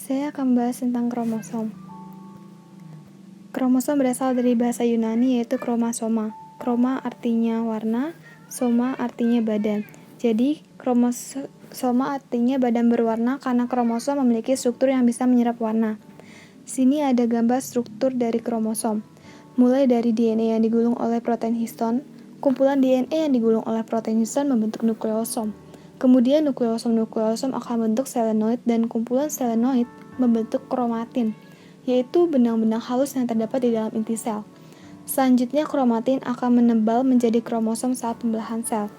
Saya akan membahas tentang kromosom. Kromosom berasal dari bahasa Yunani yaitu kromasoma. Kroma artinya warna, soma artinya badan. Jadi, kromosoma artinya badan berwarna karena kromosom memiliki struktur yang bisa menyerap warna. Sini ada gambar struktur dari kromosom. Mulai dari DNA yang digulung oleh protein histon, kumpulan DNA yang digulung oleh protein histon membentuk nukleosom. Kemudian nukleosom akan membentuk selenoid dan kumpulan selenoid membentuk kromatin, yaitu benang-benang halus yang terdapat di dalam inti sel. Selanjutnya kromatin akan menebal menjadi kromosom saat pembelahan sel.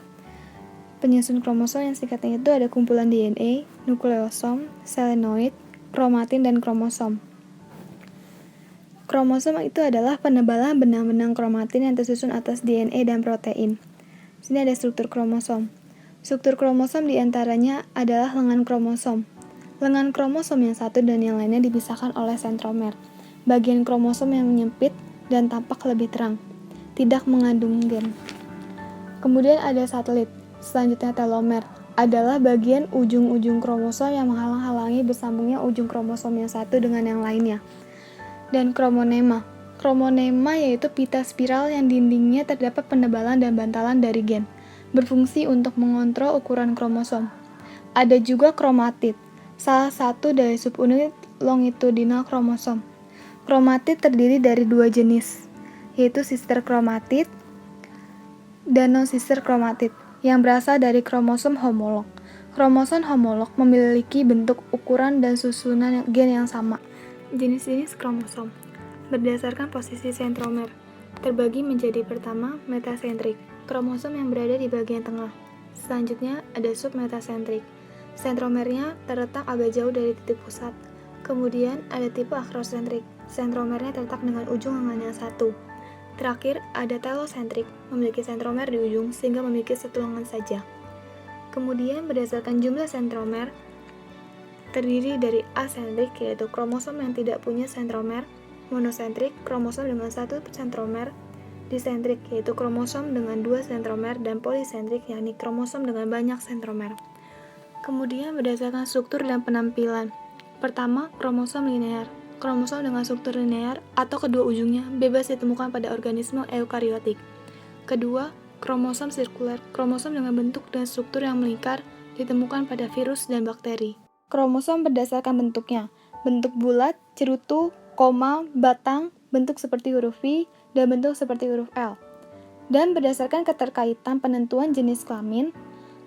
Penyusun kromosom yang singkatnya itu ada kumpulan DNA, nukleosom, selenoid, kromatin, dan kromosom. Kromosom itu adalah penebalan benang-benang kromatin yang tersusun atas DNA dan protein. Sini ada struktur kromosom. Struktur kromosom diantaranya adalah lengan kromosom. Lengan kromosom yang satu dan yang lainnya dipisahkan oleh sentromer. Bagian kromosom yang menyempit dan tampak lebih terang, tidak mengandung gen. Kemudian ada satelit. Selanjutnya telomer adalah bagian ujung-ujung kromosom yang menghalang-halangi bersambungnya ujung kromosom yang satu dengan yang lainnya. Dan kromonema. Kromonema yaitu pita spiral yang dindingnya terdapat penebalan dan bantalan dari gen, berfungsi untuk mengontrol ukuran kromosom. Ada juga kromatid, salah satu dari subunit longitudinal kromosom. Kromatid terdiri dari dua jenis, yaitu sister kromatid dan non-sister kromatid, yang berasal dari kromosom homolog. Kromosom homolog memiliki bentuk, ukuran, dan susunan gen yang sama. Jenis-jenis kromosom berdasarkan posisi sentromer terbagi menjadi pertama, metasentrik, kromosom yang berada di bagian tengah. Selanjutnya ada submetasentrik, sentromernya terletak agak jauh dari titik pusat. Kemudian ada tipe akrosentrik, sentromernya terletak dengan ujung lengan yang satu. Terakhir ada telosentrik, memiliki sentromer di ujung sehingga memiliki satu lengan saja. Kemudian berdasarkan jumlah sentromer terdiri dari asentrik yaitu kromosom yang tidak punya sentromer, monosentrik, kromosom dengan satu sentromer, disentrik yaitu kromosom dengan dua sentromer, dan polisentrik yakni kromosom dengan banyak sentromer. Kemudian berdasarkan struktur dan penampilan. Pertama, kromosom linear. Kromosom dengan struktur linear atau kedua ujungnya bebas ditemukan pada organisme eukariotik. Kedua, kromosom sirkuler. Kromosom dengan bentuk dan struktur yang melingkar ditemukan pada virus dan bakteri. Kromosom berdasarkan bentuknya. Bentuk bulat, cerutu, koma, batang, bentuk seperti huruf V, dan bentuk seperti huruf L. Dan berdasarkan keterkaitan penentuan jenis kelamin,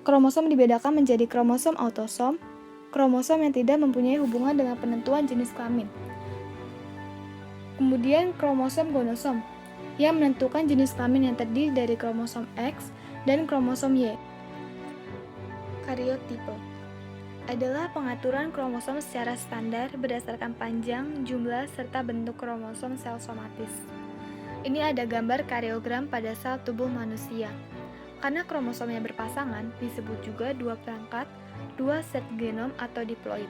kromosom dibedakan menjadi kromosom autosom, kromosom yang tidak mempunyai hubungan dengan penentuan jenis kelamin. Kemudian kromosom gonosom, yang menentukan jenis kelamin yang terdiri dari kromosom X dan kromosom Y. Karyotipe adalah pengaturan kromosom secara standar berdasarkan panjang, jumlah, serta bentuk kromosom sel somatis. Ini ada gambar karyogram pada sel tubuh manusia. Karena kromosomnya berpasangan, disebut juga dua perangkat, dua set genom atau diploid.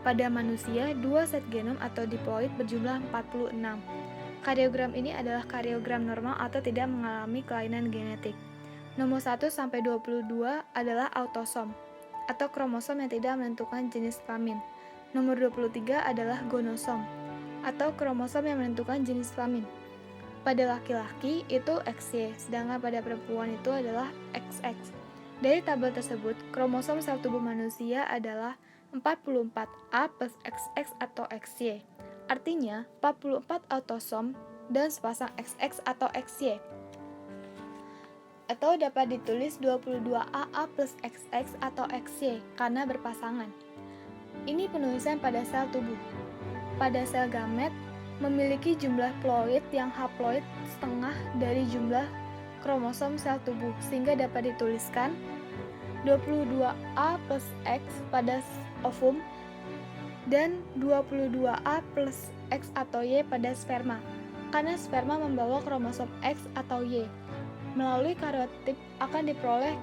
Pada manusia, dua set genom atau diploid berjumlah 46. Karyogram ini adalah karyogram normal atau tidak mengalami kelainan genetik. Nomor 1 sampai 22 adalah autosom atau kromosom yang tidak menentukan jenis kelamin. Nomor 23 adalah gonosom atau kromosom yang menentukan jenis kelamin. Pada laki-laki itu XY, sedangkan pada perempuan itu adalah XX. Dari tabel tersebut, kromosom sel tubuh manusia adalah 44A plus XX atau XY. Artinya, 44 autosom dan sepasang XX atau XY. Atau dapat ditulis 22AA plus XX atau XY karena berpasangan. Ini penulisan pada sel tubuh. Pada sel gamet, memiliki jumlah ploid yang haploid setengah dari jumlah kromosom sel tubuh, sehingga dapat dituliskan 22A plus X pada ovum dan 22A plus X atau Y pada sperma, karena sperma membawa kromosom X atau Y. Melalui karyotip akan diperoleh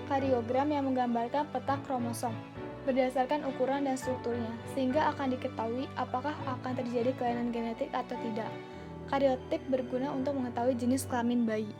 karyogram yang menggambarkan peta kromosom berdasarkan ukuran dan strukturnya, sehingga akan diketahui apakah akan terjadi kelainan genetik atau tidak. Karyotip berguna untuk mengetahui jenis kelamin bayi.